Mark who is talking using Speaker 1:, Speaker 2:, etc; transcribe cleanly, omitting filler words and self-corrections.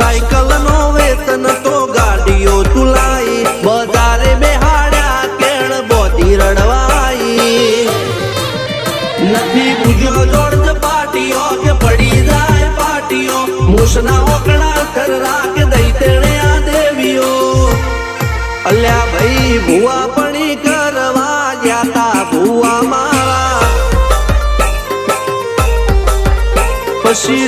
Speaker 1: cycle no वेतन तो गाड़ियों तुलाई बजारे बेहाड़ा केण बोधी रड़वाई नथी बुझो जोड़ पाटियों के पड़ी जाए पाटियों मुसना ओकड़ा कर राख दई तेने आ देवियो अल्या भाई भुआ पणी करवा जाता भुआ मारा पसी